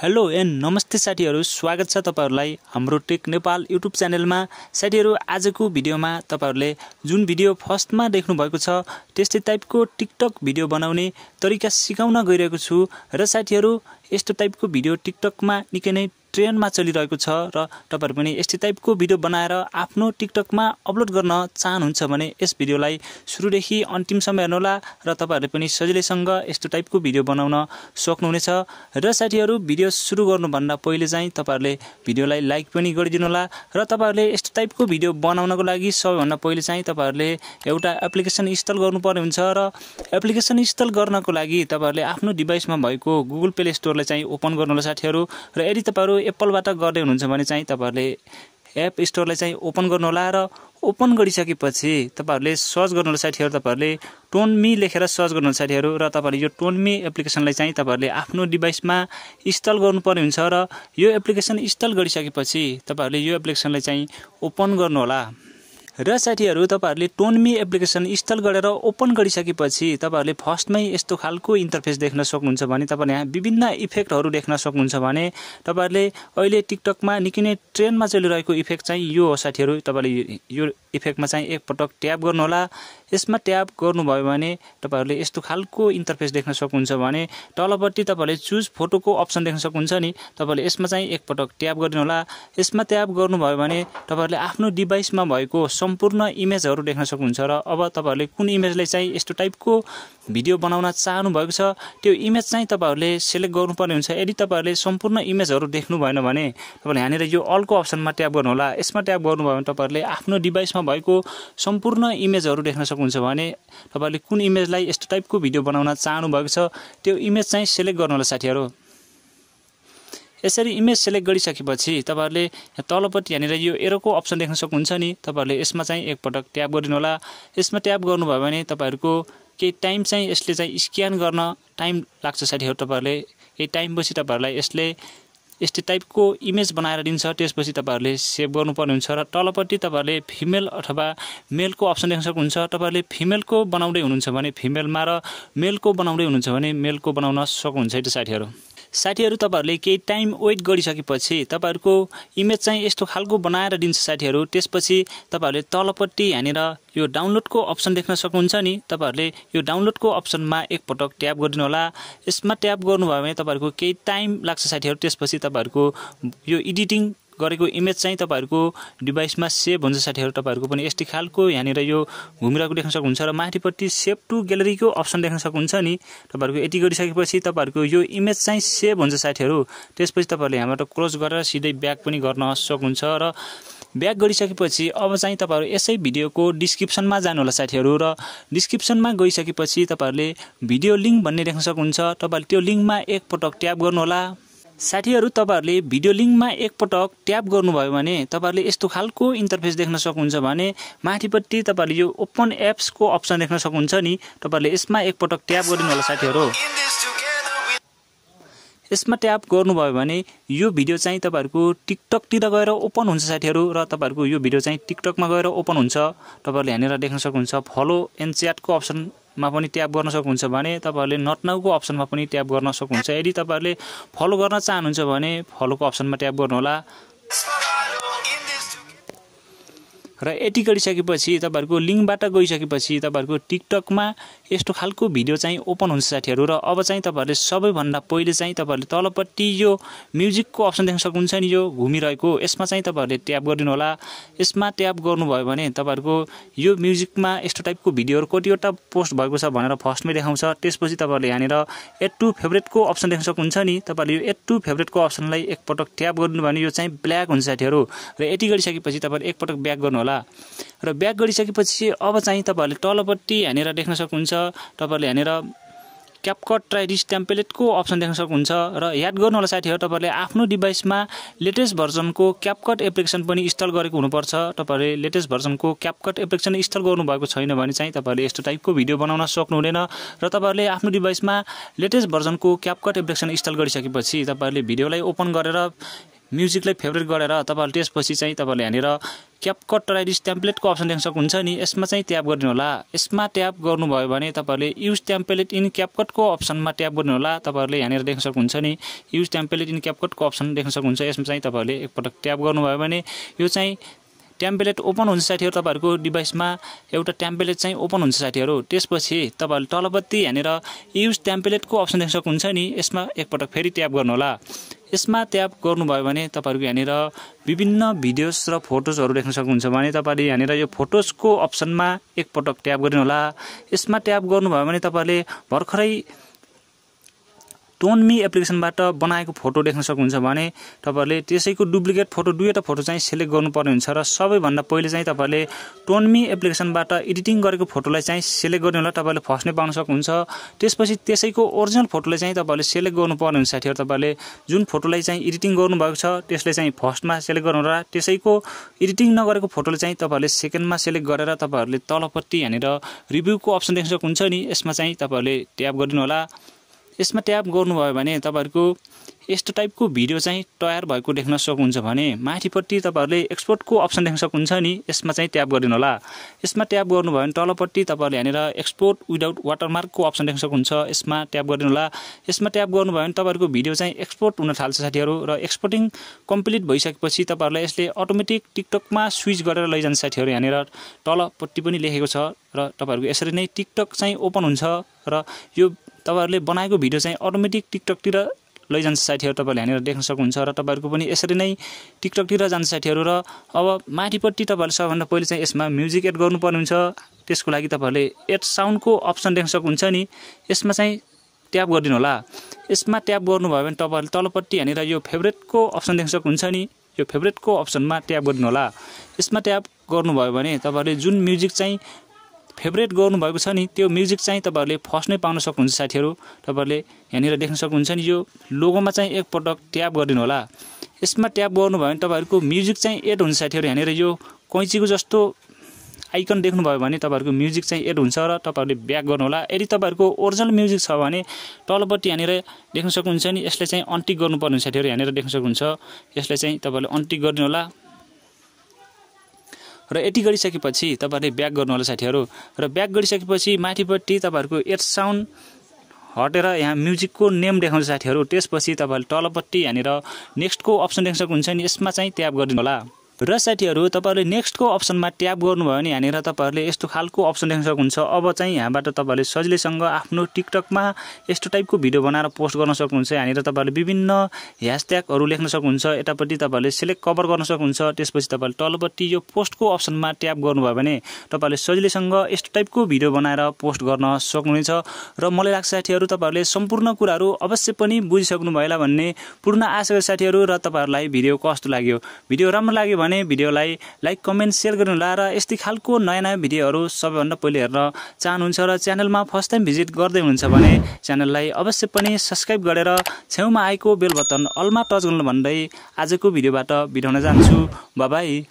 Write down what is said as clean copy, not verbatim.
Hello and नमस्ते साथीहरु, स्वागत छ तपाईहरुलाई हाम्रो टेक नेपाल युट्युब च्यानलमा। साथीहरु, आजको भिडियोमा तपाईहरुले जुन भिडियो फर्स्टमा देख्नु भएको छ त्यस्तै टाइपको टिकटक भिडियो बनाउने तरिका सिकाउन गइरहेको छु। र साथीहरु, यस्तो टाइपको भिडियो टिकटकमा निकै नै ट्रेन्डमा चलिरहेको छ र तपाईहरु पनि यस्तै टाइपको भिडियो बनाएर आफ्नो टिकटकमा अपलोड गर्न चाहनुहुन्छ भने यस भिडियोलाई सुरुदेखि अन्तिमसम्म हेर्नुहोला र तपाईहरुले पनि सजिलैसँग यस्तो टाइपको भिडियो बनाउन सक्नुहुनेछ। र साथीहरु, भिडियो सुरु गर्नुभन्दा पहिले चाहिँ तपाईहरुले भिडियोलाई लाइक पनि गरिदिनु होला र तपाईहरुले यस्तो टाइपको भिडियो बनाउनको लागि सबैभन्दा पहिले चाहिँ तपाईहरुले एउटा एप्लिकेसन इन्स्टल गर्नुपर्ने हुन्छ र एप्लिकेसन इन्स्टल गर्नको लागि तपाईहरुले आफ्नो डिभाइसमा भएको गुगल प्ले स्टोरलाई चाहिँ ओपन गर्नु होला साथीहरु। र यदि तपाईहरु एप्पलबाट गर्दै हुनुहुन्छ भने चाहिँ तपाईहरुले एप स्टोरलाई चाहिँ ओपन गर्नु होला र ओपन गरिसकेपछि तपाईहरुले सर्च गर्नु होला साथीहरु। तपाईहरुले टोनमी लेखेर सर्च गर्नु होला साथीहरु र तपाईहरुले यो टोनमी एप्लिकेसनलाई चाहिँ तपाईहरुले आफ्नो डिभाइसमा इन्स्टल गर्नुपर्ने हुन्छ र यो एप्लिकेसन इन्स्टल गरिसकेपछि तपाईहरुले यो एप्लिकेसनलाई चाहिँ ओपन गर्नु होला। र साथीहरु, तपाईहरुले टोनमी एप्लिकेसन इन्स्टल गरेर ओपन गरिसकेपछि तपाईहरुले फर्स्टमै यस्तो खालको इन्टरफेस देख्न सक्नुहुन्छ भने तपाईहरुले यहाँ विभिन्न इफेक्टहरु देख्न सक्नुहुन्छ भने तपाईहरुले अहिले टिकटकमा निकै नै ट्रेन्डमा चलिरहेको इफेक्ट चाहिँ यो हो साथीहरु। तपाईहरुले यो इफेक्टमा चाहिँ एकपटक ट्याप गर्नु होला। यसमा ट्याप गर्नुभयो भने तपाईहरुले यस्तो खालको इन्टरफेस देख्न सक्नुहुन्छ भने तलपट्टि तपाईहरुले चुज फोटोको अप्सन देख्न सक्नुहुन्छ नि। तपाईहरुले यसमा चाहिँ एकपटक ट्याप गरिदिनु होला। यसमा ट्याप गर्नुभयो भने तपाईहरुले आफ्नो डिभाइसमा भएको सम्पूर्ण इमेजहरु देख्न सक्नुहुन्छ र अब तपाईहरुले कुन इमेजलाई चाहिँ यस्तो टाइपको भिडियो बनाउन चाहनु भएको छ त्यो इमेज चाहिँ तपाईहरुले सिलेक्ट गर्नुपर्ने हुन्छ। यदि तपाईहरुले सम्पूर्ण इमेजहरु देख्नु भएन भने तपाईहरुले यहाँनिर यो अलको अप्सनमा ट्याप गर्नु होला। यसमा ट्याप गर्नुभयो भने तपाईहरुले आफ्नो डिभाइसमा भएको सम्पूर्ण इमेजहरु देख्न सक्नुहुन्छ भने तपाईहरुले कुन इमेजलाई यस्तो टाइपको भिडियो बनाउन चाहनु भएको छ त्यो इमेज चाहिँ सिलेक्ट गर्नु होला साथीहरु। यसरी इमेज सिलेक्ट गरिसकेपछि तपाईहरुले तलपट्टि यहाँनिर यो एरोको अप्सन देख्न सक्नुहुन्छ नि। तपाईहरुले यसमा चाहिँ एकपटक ट्याप गरिदिनु होला। यसमा ट्याप गर्नुभयो भने तपाईहरुको केही टाइम चाहिँ यसले चाहिँ स्क्यान गर्न टाइम लाग्छ साथीहरु। तपाईहरुले केही टाइम पछि तपाईहरुलाई यसले यस्तै टाइपको इमेज बनाएर दिन्छ। त्यसपछि तपाईहरुले सेभ गर्नुपर्ने हुन्छ र तलपट्टि तपाईहरुले फिमेल अथवा मेलको अप्सन देख्न सक्नुहुन्छ। तपाईहरुले फिमेलको बनाउँदै हुनुहुन्छ भने फिमेलमा र मेलको बनाउँदै हुनुहुन्छ भने मेलको बनाउन सक्नुहुन्छ है त साथीहरु। साथीहरु, तपाईहरुले केही टाइम वेट गरिसकेपछि तपाईहरुको इमेज चाहिँ यस्तो खालको बनाएर दिन्छ साथीहरु। त्यसपछि तपाईहरुले तलपट्टि यहाँनिर यो डाउनलोडको अप्सन देख्न सक्नुहुन्छ नि। तपाईहरुले यो डाउनलोडको अप्सनमा एकपटक ट्याप गरिदिनु होला। यसमा ट्याप गर्नुभयो भने तपाईहरुको केही टाइम लाग्छ साथीहरु। त्यसपछि तपाईहरुको यो एडिटिङ गरेको इमेज चाहिँ तपाईहरुको डिभाइसमा सेभ हुन्छ साथीहरु। तपाईहरुको पनि यस्तै खालको यहाँनिर यो घुमिरहेको देख्न सक्नुहुन्छ र माथिपट्टि सेभ टु ग्यालरीको अप्सन देख्न सक्नुहुन्छ नि। तपाईहरुको यति गरिसकेपछि तपाईहरुको यो इमेज चाहिँ सेभ हुन्छ साथीहरु। त्यसपछि तपाईहरुले यहाँबाट क्लोज गरेर सिधै ब्याक पनि गर्न सक्नुहुन्छ र ब्याक गरिसकेपछि अब चाहिँ तपाईहरु यसै भिडियोको डिस्क्रिप्सनमा जानु होला साथीहरु र डिस्क्रिप्सनमा गइसकेपछि तपाईहरुले भिडियो लिंक भन्ने देख्न सक्नुहुन्छ। तपाईहरुले त्यो लिंकमा एकपटक ट्याप गर्नु होला। साथीहरु, तपाईहरुले भिडियो लिंकमा एकपटक ट्याप गर्नुभयो भने तपाईहरुले यस्तो खालको इन्टरफेस देख्न सक्नुहुन्छ भने माथिपट्टि तपाईहरुले यो ओपन एप्स को अप्सन देख्न सक्नुहुन्छ नि। तपाईहरुले यसमा एकपटक ट्याप गरिदिनु होला साथीहरु। यसमा ट्याप गर्नुभयो भने यो भिडियो चाहिँ तपाईहरुको टिकटकतिर गएर ओपन हुन्छ साथीहरु र तपाईहरुको यो भिडियो चाहिँ टिकटकमा गएर ओपन हुन्छ। तपाईहरुले यहाँनिर देख्न सक्नुहुन्छ फलो एन्ड च्याटको अप्सनमा पनि ट्याप गर्न सक्नुहुन्छ भने तपाईहरुले नट नाउको अप्सनमा पनि ट्याप गर्न सक्नुहुन्छ। यदि तपाईहरुले फलो गर्न चाहनुहुन्छ भने फलोको अप्सनमा ट्याप गर्नु होला। र यति गरिसकेपछि तपाईहरुको लिंकबाट गइसकेपछि तपाईहरुको टिकटकमा यस्तो खालको भिडियो चाहिँ ओपन हुन्छ साथीहरु। र अब चाहिँ तपाईहरुले सबैभन्दा पहिले चाहिँ तपाईहरुले तलपट्टि यो म्युजिकको अप्सन देख्न सक्नुहुन्छ नि, यो घुमिरहेको। यसमा चाहिँ तपाईहरुले ट्याप गरिदिनु होला। यसमा ट्याप गर्नुभयो भने तपाईहरुको यो म्युजिकमा यस्तो टाइपको भिडियोहरु कतिवटा पोस्ट भएको छ भनेर फर्स्टमै देखाउँछ। त्यसपछि तपाईहरुले यहाँनिर एड टु फेभरेटको अप्सन देख्न सक्नुहुन्छ नि। तपाईहरुले यो एड टु फेभरेटको अप्सनलाई एकपटक ट्याप गर्नु भने यो चाहिँ ब्ल्याक हुन्छ साथीहरु। र यति गरिसकेपछि तपाईहरुले एकपटक ब्याक गर्नु होला। र ब्याक गरिसकेपछि अब चाहिँ तपाईहरुले तलपट्टि यहाँनिर देख्न सक्नुहुन्छ। तपाईहरुले यहाँनिर क्यापकट ट्राई दिस टेम्पलेटको अप्सन देख्न सक्नुहुन्छ। र याद गर्नु होला साथीहरु, तपाईहरुले आफ्नो डिभाइसमा लेटेस्ट भर्जनको क्यापकट एप्लिकेसन पनि इन्स्टल गरेको हुनुपर्छ। तपाईहरुले लेटेस्ट भर्जनको क्यापकट एप्लिकेसन इन्स्टल गर्नुभएको छैन भने चाहिँ तपाईहरुले यस्तो टाइपको भिडियो बनाउन सक्नुहुँदैन। र तपाईहरुले आफ्नो डिभाइसमा लेटेस्ट भर्जनको क्यापकट एप्लिकेसन इन्स्टल गरिसकेपछि तपाईहरुले भिडियोलाई ओपन गरेर म्युजिकलाई फेभरेट गरेर तपाईहरुले त्यसपछि चाहिँ तपाईहरुले यहाँनिर क्यापकट राइडिस टेम्प्लेटको अप्सन देख्न सक्नुहुन्छ नि। यसमा चाहिँ ट्याप गर्नु होला। यसमा ट्याप गर्नुभयो भने तपाईहरुले युज टेम्प्लेट इन क्यापकटको अप्सनमा ट्याप गर्नु होला। तपाईहरुले यहाँनिर देख्न सक्नुहुन्छ नि युज टेम्प्लेट इन क्यापकटको अप्सन देख्न सक्नुहुन्छ। यसमा चाहिँ तपाईहरुले एकपटक ट्याप गर्नुभयो भने यो चाहिँ टेम्प्लेट ओपन हुन्छ साथीहरु। तपाईहरुको डिभाइसमा एउटा टेम्प्लेट चाहिँ ओपन हुन्छ साथीहरु। त्यसपछि तपाईहरुले तलपट्टि यहाँनिर युज टेम्प्लेटको अप्सन देख्न सक्नुहुन्छ नि। यसमा एकपटक फेरि ट्याप गर्नु होला। यसमा ट्याप गर्नुभयो भने तपाईहरुको यहाँनिर विभिन्न भिडियोज र फोटोजहरु देख्न सक्नुहुन्छ भने तपाईहरुले यहाँनिर यो फोटोजको अप्सनमा एकपटक ट्याप गर्नु होला। यसमा ट्याप गर्नुभयो भने तपाईहरुले भर्खरै टोनमी एप्लिकेसनबाट बनाएको फोटो देख्न सक्नुहुन्छ भने तपाईहरुले त्यसैको डुप्लिकेट फोटो दुईटा फोटो चाहिँ सिलेक्ट गर्नुपर्ने हुन्छ र सबैभन्दा पहिले चाहिँ तपाईहरुले टोनमी एप्लिकेसनबाट एडिटिङ गरेको फोटोलाई चाहिँ सिलेक्ट गर्ने होला। तपाईहरुले फर्स्ट नै पाउन सक्नुहुन्छ। त्यसपछि त्यसैको ओरिजिनल फोटोलाई चाहिँ तपाईहरुले सिलेक्ट गर्नुपर्ने हुन्छ साथीहरु। तपाईहरुले जुन फोटोलाई चाहिँ एडिटिङ गर्नुभएको छ त्यसले चाहिँ फर्स्टमा सिलेक्ट गर्नु होला। त्यसैको एडिटिङ नगरेको फोटोले चाहिँ तपाईहरुले सेकेन्डमा सिलेक्ट गरेर तपाईहरुले तलपट्टि यहाँनिर रिभ्यूको अप्सन देख्न सक्नुहुन्छ नि। यसमा चाहिँ तपाईहरुले ट्याप गरिदिनु होला। यसमा ट्याप गर्नुभयो भने तपाईहरुको यस्तो टाइपको भिडियो चाहिँ तयार भएको देख्न सक्नुहुन्छ भने माथिपट्टि तपाईहरुले एक्सपोर्टको अप्सन देख्न सक्नुहुन्छ नि। यसमा चाहिँ ट्याप गरिदिनु होला। यसमा ट्याप गर्नुभयो भने तलपट्टि तपाईहरुले यहाँनिर एक्सपोर्ट विदाउट वाटरमार्कको अप्सन देख्न सक्नुहुन्छ। यसमा ट्याप गरिदिनु होला। यसमा ट्याप गर्नुभयो भने तपाईहरुको भिडियो चाहिँ एक्सपोर्ट हुन थाल्छ साथीहरु र एक्सपोर्टिङ कम्प्लिट भइसकेपछि तपाईहरुलाई यसले अटोमेटिक टिकटकमा स्विच गरेर लैजान्छ साथीहरु। यहाँनिर तलपट्टि पनि लेखेको छ र तपाईहरुको यसरी नै टिकटक चाहिँ ओपन हुन्छ र यो तपाईहरुले बनाएको भिडियो चाहिँ अटोमेटिक टिकटकतिर लैजान्छ साथीहरु। तपाईहरुले यहाँनिर देख्न सक्नुहुन्छ र तपाईहरुको पनि यसरी नै टिकटकतिर जान्छ साथीहरु। र अब माथिपट्टि तपाईहरुले सबभन्दा पहिले चाहिँ यसमा म्युजिक एड गर्नुपर्ने हुन्छ। त्यसको लागि तपाईहरुले एड साउन्डको अप्सन देख्न सक्नुहुन्छ नि। यसमा चाहिँ ट्याप गरिदिनु होला। यसमा ट्याप गर्नुभयो भने तपाईहरुले तलपट्टि यहाँनिर यो फेभरेटको अप्सन देख्न सक्नुहुन्छ नि। यो फेभरेटको अप्सनमा ट्याप गरिदिनु होला। यसमा ट्याप गर्नुभयो भने तपाईहरुले जुन म्युजिक चाहिँ फेभरेट गर्नुभएको छ नि त्यो म्युजिक चाहिँ तपाईहरुले फर्स्ट नै पाउन सक्नुहुन्छ साथीहरु। तपाईहरुले यहाँनिर देख्न सक्नुहुन्छ नि यो लोगोमा चाहिँ एकपटक ट्याप गरिदिनु होला। यसमा ट्याप गर्नुभयो भने तपाईहरुको म्युजिक चाहिँ एड हुन्छ साथीहरु। यहाँनिर यो कैँचीको जस्तो आइकन देख्नुभयो भने तपाईहरुको म्युजिक चाहिँ एड हुन्छ र तपाईहरुले ब्याक गर्नु होला। यदि तपाईहरुको ओरिजिनल म्युजिक छ भने तलपट्टि यहाँनिर देख्न सक्नुहुन्छ नि। यसले चाहिँ अनटिक गर्नुपर्ने हुन्छ साथीहरु। यहाँनिर देख्न सक्नुहुन्छ यसले चाहिँ तपाईहरुले अनटिक गरिदिनु होला। र यति गरिसकेपछि तपाईहरुले ब्याक गर्नु होला साथीहरु। र ब्याक गरिसकेपछि माथिपट्टि तपाईहरुको एड साउन्ड हटेर यहाँ म्युजिकको नेम देखाउँछ साथीहरु। त्यसपछि तपाईहरुले तलपट्टि यहाँनिर नेक्स्टको अप्सन देख्न सक्नुहुन्छ नि। यसमा चाहिँ ट्याप गरिदिनु होला। र साथीहरु तपाईहरुले नेक्स्टको अप्सनमा ट्याप गर्नुभयो भने यहाँनिर तपाईहरुले यस्तो खालको अप्सन देख्न सक्नुहुन्छ। अब चाहिँ यहाँबाट तपाईहरुले सजिलैसँग आफ्नो टिकटकमा यस्तो टाइपको भिडियो बनाएर पोस्ट गर्न सक्नुहुन्छ। यहाँनिर तपाईहरुले विभिन्न ह्याशट्यागहरु लेख्न सक्नुहुन्छ। यतापट्टि तपाईहरुले सिलेक्ट कभर गर्न सक्नुहुन्छ। त्यसपछि तपाईहरुले तलपट्टि यो पोस्टको अप्सनमा ट्याप गर्नुभयो भने तपाईहरुले सजिलैसँग यस्तो टाइपको भिडियो बनाएर पोस्ट गर्न सक्नुहुनेछ। र मलाई लाग्छ साथीहरु तपाईहरुले सम्पूर्ण कुराहरु अवश्य पनि बुझिसक्नु भएला भन्ने पूर्ण आशा गरे साथीहरु। र तपाईहरुलाई भिडियो कस्तो लाग्यो, भिडियो राम्रो लाग्यो भने भिडियोलाई लाइक कमेन्ट शेयर गर्नु होला। र यस्तै खालको नयाँ भिडियोहरु सबैभन्दा पहिले हेर्न चाहनुहुन्छ र च्यानलमा फर्स्ट टाइम भिजिट गर्दै हुनुहुन्छ भने च्यानललाई अवश्य पनि सब्स्क्राइब गरेर छेउमा आएको बेल बटन अलमा टच गर्नु भन्दै आजको भिडियोबाट बिदा हुन जान्छु। Bye bye.